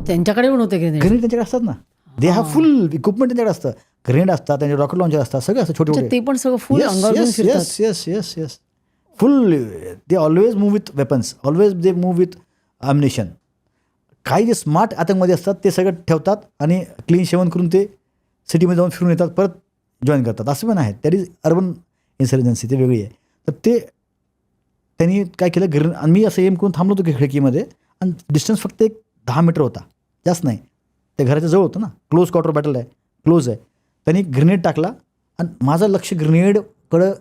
त्यांच्याकडे पण होते ग्रेनेड त्यांच्याकडे असतात ना. दे हॅव फुल इक्विपमेंट त्यांच्याकडे असतं. ग्रेनेड असतात, त्यांचे रॉकेट लॉन्चर असतात, सगळे असतात छोटे छोटे. ते पण सगळं फुल अंगावर घेऊन फिरतात. Yes full. They always move with weapons, always they move with ammunition. काही जे स्मार्ट आतंकवादी असतात ते सगळं ठेवतात आणि क्लीन शेवन करून ते सिटीमध्ये जाऊन फिरून येतात, परत जॉईन करतात. असं पण आहे. दॅट इज अर्बन इन्सर्जन्सी, ते वेगळी आहे. तर ते त्यांनी काय केलं, आणि मी असं एम करून थांबलो होतो खिडकीमध्ये, आणि डिस्टन्स फक्त एक 10 मीटर होता, जास्त नाही. ते घराच्या जवळ होतं ना, क्लोज क्वार्टर बॅटल आहे, क्लोज आहे. त्यांनी ग्रेनेड टाकला आणि माझं लक्ष ग्रेनेडकडं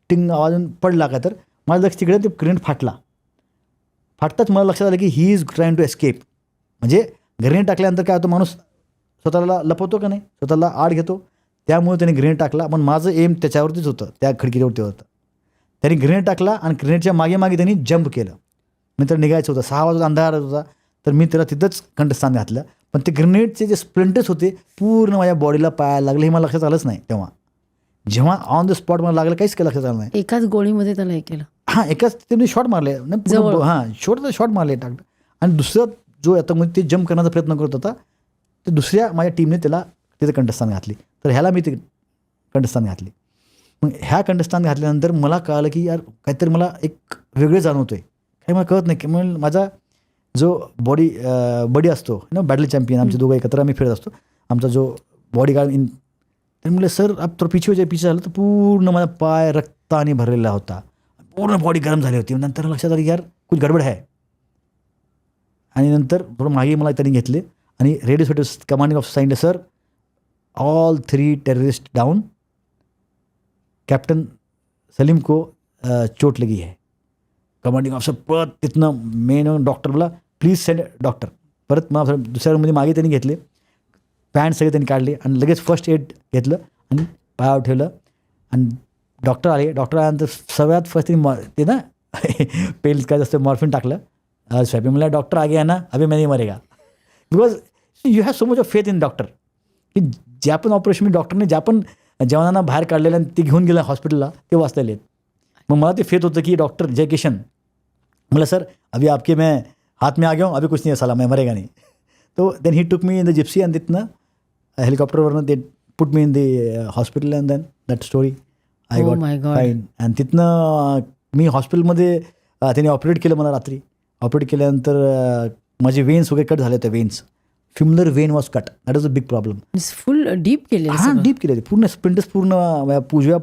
टिंग आवाजून पडला का, तर माझं लक्ष तिकडे, ते ग्रेनेड फाटताच मला लक्षात आलं की he is trying to escape. म्हणजे ग्रेनेड टाकल्यानंतर काय होतं, माणूस स्वतःला लपवतो का नाही, स्वतःला आड घेतो. त्यामुळे त्याने ग्रेनेड टाकला, पण माझं एम त्याच्यावरतीच होतं, त्या खिडकीवरती होतं. त्यांनी ग्रेनेड टाकला आणि ग्रेनेडच्या मागे त्यांनी जंप केलं. मी तर निघायचं होतं, 6 वाजता अंधार होता, तर मी त्याला तिथंच कंठस्थान घातलं. पण ते ग्रेनेडचे जे स्प्लिंटर्स होते पूर्ण माझ्या बॉडीला पायाला लागले, हे मला लक्षात आलंच नाही तेव्हा. जेव्हा ऑन द स्पॉट मला लागलं, काहीच काही लक्षात आलं नाही. एकाच गोळीमध्ये त्याला हे केलं. हां, एकाच त्यांनी शॉट मारले, शॉट मारले टाकलं. आणि दुसरा जो आता ते जंप करण्याचा प्रयत्न करत होता, ते दुसऱ्या माझ्या टीमने त्याला तिथे कंठस्थान घातली. तर ह्याला मी ते कंठस्थान घातली. मग ह्या कंठस्थान घातल्यानंतर मला कळलं की यार काहीतरी मला एक वेगळे जाणवतो आहे, काही मला कळत नाही की. मग माझा जो बॉडी असतो ना, बॅटल चॅम्पियन, आमचे दोघं एकत्र आम्ही फिरत असतो, आमचा जो बॉडीगार्ड तर म्हणलं सर आप तो पिछे झालं, तर पूर्ण माझा पाय रक्ताने भरलेला होता, पूर्ण बॉडी गरम झाली होती. नंतर लक्षात आलं यार कुछ गडबड आहे. आणि नंतर थोडं मागे मला त्यांनी घेतले आणि रेडिओ कमांडिंग ऑफिसर सांगितलं, sir all 3 terrorist down, captain Salim को चोट लगी है. कमांडिंग ऑफिसर परत तिथनं मेन डॉक्टर बोला प्लीज सेंड डॉक्टर. परत मग दुसऱ्या रूममध्ये मागे त्यांनी घेतले, पॅन्ट सगळे त्यांनी काढले आणि लगेच फर्स्ट एड घेतलं आणि पायावर ठेवलं. आणि डॉक्टर आले. डॉक्टर आल्यानंतर सगळ्यात फर्स्ट त्यांनी ते ना पेल काय असतं मॉर्फिन टाकलं. स्वॅपिंग मला डॉक्टर आगे आहे ना, अभी मैं नहीं मरेगा. Because you have so much of faith in doctor, की ज्या पण ऑपरेशन डॉक्टरने ज्या पण जवानांना बाहेर काढलेलं आणि ते घेऊन गेलं हॉस्पिटलला, ते वाचलेले आहेत. मग मला ते फेथ होतं की डॉक्टर जय किशन मला, सर अभी आपके मैं हाथ में आ गया हूँ, अभी कुछ नहीं है साला, मैं मरेगा नहीं. तो then he took me in the Gypsy आणि तिथनं हेलिकॉप्टरवरनं ते put me in the hospital and then that story I got fine. आणि तिथनं मी हॉस्पिटलमध्ये त्यांनी ऑपरेट केलं मला रात्री. ऑपरेट केल्यानंतर माझे वेन्स वगैरे कट झाले होते. Veins femoral vein was cut, that is a big problem. Full deep केले. हां, डीप केले पूर्ण स्प्लिंटर्स, पूर्ण उजव्या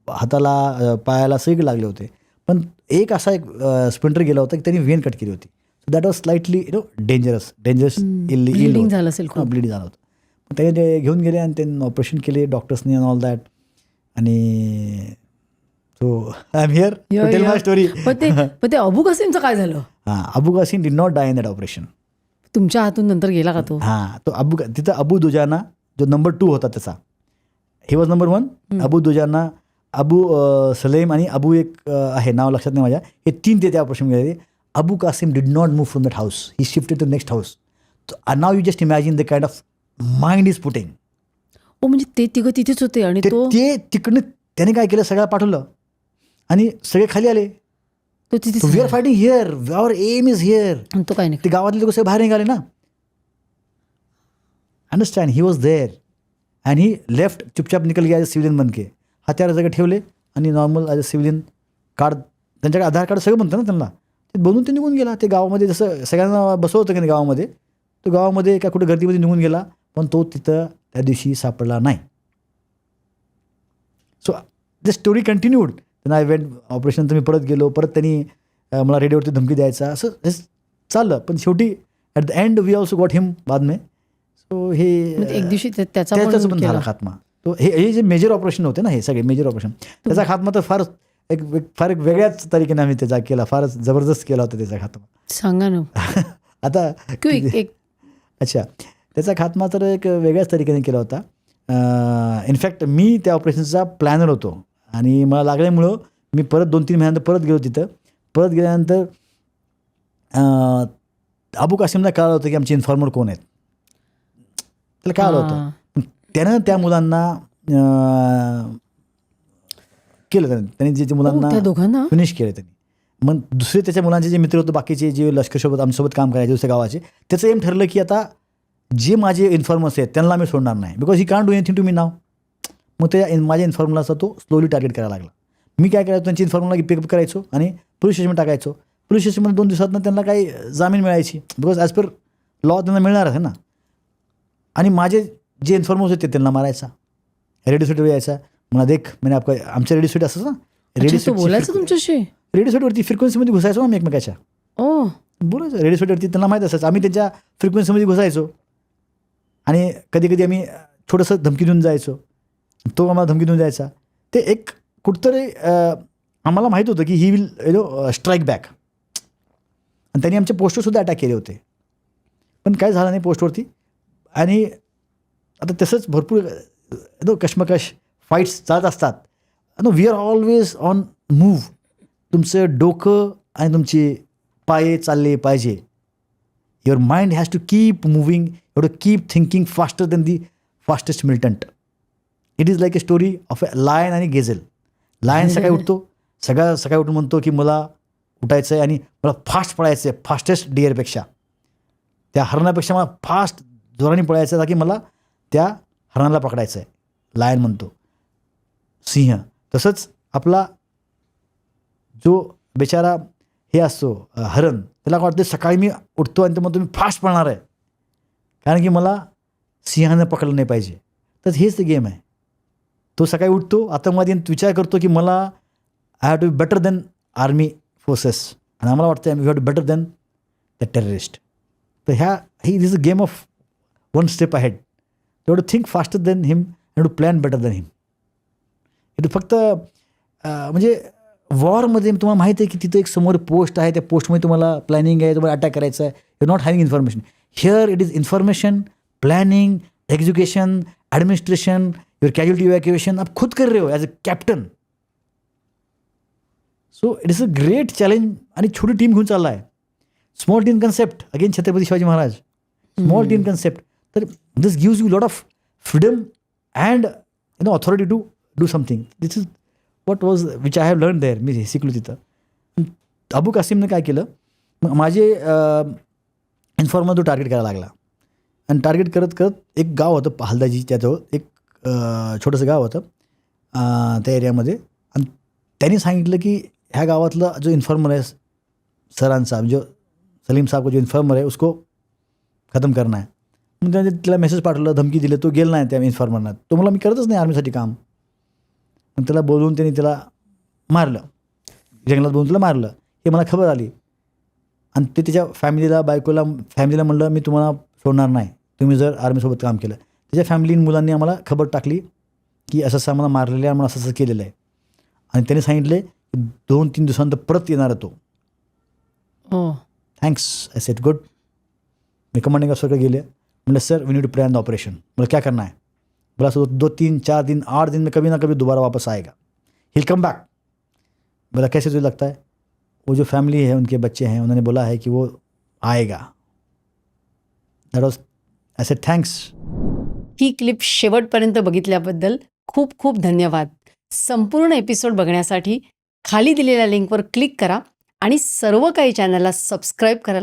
हाताला पायाला सगळे लागले होते. पण एक असा एक स्प्लिंटर गेला होता की त्यांनी वेन कट केली होती. So that was slightly dangerous bleeding झालं असेल, ब्लीड झालं होतं. मग त्याने ते घेऊन गेले आणि त्यांनी ऑपरेशन केले डॉक्टर्सनी अँड ऑल दॅट. आणि so I am here to tell my story. पण ते अबू कासिमचं काय झालं? हां, Abu Qasim did not die in that operation. तुमच्या हातून नंतर गेला का तो? हां, तो तिथं अबू दुजाना जो नंबर 2 होता त्याचा, he was number 1. Abu Dujana, Abu Salem आणि अबू एक आहे, नाव लक्षात नाही माझ्या, हे 3 ते त्या ऑपरेशन गेले. Abu Qasim did not move from that house, he shifted to next house. Now you just imagine the kind of mind is putting. ओ म्हणजे ते तिघं तिथेच होते आणि ते तिकडनं त्याने काय केलं, सगळं पाठवलं आणि सगळे खाली आले. तो तिथे we are fighting here, our aim is here. तो काय नाही, ते गावातले लोक सगळे बाहेर निघाले ना. Understand, he was there and he left, चुपचाप निकल गया ॲज अ सिव्हिलियन बनके. हत्यार सगळे ठेवले आणि normal as a civilian card, त्यांच्याकडे आधार कार्ड सगळं म्हणतं ना त्यांना, ते बनवून ते निघून गेला. ते गावामध्ये जसं सगळ्यांना बसवतं की नाही गावामध्ये, तो गावामध्ये का कुठे गर्दीमध्ये निघून गेला, पण तो तिथं त्या दिवशी सापडला नाही. So the story continued. त्यांना आय वेंट ऑपरेशन, तर मी परत गेलो, परत त्यांनी मला रेडिओवरती धमकी द्यायचा, असं हे चाललं. पण शेवटी at the end we also got him बाद में. सो हे एक दिवशी त्याचा पण झाला खात्मा. तो हे जे मेजर ऑपरेशन होते ना, हे सगळे मेजर ऑपरेशन, त्याचा खात्मा तर फार एक वेगळ्याच तरीकेने आम्ही त्याचा केला, फारच जबरदस्त केला होता त्याचा खात्मा. सांगा ना आता. अच्छा, त्याचा खात्मा तर एक वेगळ्याच तरीकेने केला होता. इनफॅक्ट मी त्या ऑपरेशनचा प्लॅनर होतो आणि मला लागल्यामुळं मी परत 2-3 महिन्यानंतर परत गेलो तिथं. परत गेल्यानंतर अबू कासिमला कळलं होतं की आमचे इन्फॉर्मर कोण आहेत, त्याला कळलं होतं. त्यानं त्या मुलांना केलं, त्यांनी जे मुलांना फिनिश केलं त्यांनी. मग दुसरे त्याच्या मुलांचे जे मित्र होते, बाकीचे जे लष्करसोबत आमच्यासोबत काम करायचे दुसऱ्या गावाचे, त्याचं एम ठरलं की आता जे माझे इन्फॉर्मर्स आहेत त्यांना मी सोडणार नाही, because he can't do anything to me now. मग माझ्या इन्फॉर्मरला तो स्लोली टार्गेट करायला लागला. मी काय करायचो, त्यांची इन्फॉर्मरला पिकअप करायचो आणि पोलीस स्टेशनमध्ये टाकायचो. पोलीस स्टेशनमध्ये 2 दिवसात त्यांना काही जामीन मिळायची, बिकॉज ॲज पर लॉ त्यांना मिळणार आहे ना. आणि माझे जे इन्फॉर्मर्स होते त्यांना मारायचा. रेडिओ सेटवर यायचा, मला देख मैंने आपका, आमच्या रेडिओ सेट असतं ना, अच्छा, तो बोलायचं तुमच्याशी रेडिओ सेटवरती फ्रिक्वेन्सीमध्ये घुसायचो ना आम्ही एकमेकाच्या. ओ बोलायचं रेडिओ सेटवरती, त्यांना माहीत असायचं आम्ही त्यांच्या फ्रिक्वेन्सीमध्ये घुसायचो. आणि कधी कधी आम्ही छोटंसं धमकी देऊन जायचो, तो आम्हाला धमकी देऊन जायचा. ते एक कुठंतरी आम्हाला माहीत होतं की ही विल स्ट्राईक बॅक. आणि त्यांनी आमच्या पोस्टरसुद्धा अटॅक केले होते, पण काय झालं नाही पोस्टवरती. आणि आता तसंच भरपूर कशमकश फाईट्स चालत असतात. We are always on move. तुमचं डोकं आणि तुमचे पाय चालले पाहिजे. Your mind has to keep moving, you to keep thinking faster than the fastest militant. It is like a story of a lion आणि गेझल. लायन सकाळी उठतो, सकाळी उठून म्हणतो की मला उठायचं आहे आणि मला फास्ट पळायचं आहे, फास्टेस्ट डिअरपेक्षा. त्या हरणापेक्षा मला फास्ट जोराने पळायचं आहे, ताकी मला त्या हरणाला पकडायचं आहे, लायन म्हणतो. सिंह तसंच आपला जो बेचारा हे असतो हरण, त्याला काय वाटतं सकाळी मी उठतो आणि तो म्हणतो मी फास्ट पळणार आहे, कारण की मला सिंहानं पकडलं नाही पाहिजे. तर हेच ते गेम आहे. तो सकाळी उठतो आतंकवादी विचार करतो की मला I have to be better than army forces, आणि आम्हाला वाटतं we have to better than the terrorist. तर he is a game of one step ahead. You have to think faster than him, you have to plan better than him. फक्त म्हणजे वॉरमध्ये तुम्हाला माहिती आहे की तिथं एक समोर पोस्ट आहे, त्या पोस्टमध्ये तुम्हाला प्लॅनिंग आहे, तुम्हाला अटॅक करायचं आहे. You not having information. Here it is information, planning, execution, administration, your casualty evacuation आप खुद कर रहे हो as a captain. So it is a great challenge. आणि छोटी टीम घेऊन चालला आहे. Small team concept, again Chhatrapati Shivaji Maharaj, small team concept. तर this gives you lot of freedom and authority to do something. This is what was which I have learn there. मी हे शिकलो तिथं. अबू कासिमने काय केलं, मग माझे इन्फॉर्मर तो टार्गेट करायला लागला. आणि टार्गेट करत करत एक गाव होतं हलदाजी, त्याजवळ एक छोटंसं गाव होतं त्या एरियामध्ये. आणि त्यांनी सांगितलं की ह्या गावातला जो इन्फॉर्मर आहे सरांचा, जो सलीम साहब जो इन्फॉर्मर है उसको ख़त्म करना है. मग त्याने त्याला मेसेज पाठवलं, धमकी दिली, तो गेला नाही त्या इन्फॉर्मरना. तो मला मी करतच नाही आर्मीसाठी काम. मग त्याला बोलवून त्यांनी त्याला मारलं, जंगलात बोलून त्याला मारलं. हे मला खबर आली. आणि ते त्याच्या फॅमिलीला म्हणलं मी तुम्हाला सोडणार नाही, तुम्ही जर आर्मीसोबत काम केलं. त्याच्या फॅमिली मुलांनी आम्हाला खबर टाकली की असं आम्हाला मारलेलं आहे, आम्हाला असं केलेलं आहे. आणि त्यांनी सांगितले की 2-3 दिवसानंतर परत येणार आहे तो. थैंक्स. I said good. मैं कमांडिंग ऑफिसर को गेले, बोले sir we need to plan the operation. बोला क्या करना है? बोला सो 2-3-4 दिन 8 दिन में कभी ना कभी दोबारा वापस आएगा, हिल कम बैक. बोला कैसे तुझे लगता है? वो जो फैमिली है, उनके बच्चे हैं, उन्होंने बोला है कि वो आएगा. That was, I said thanks. He clip शेवटपर्यंत बघितल्याबद्दल खूप खूप धन्यवाद. संपूर्ण एपिसोड बघण्यासाठी खाली दिलेल्या लिंकवर क्लिक करा आणि सर्व काही चॅनलला सबस्क्राईब करायला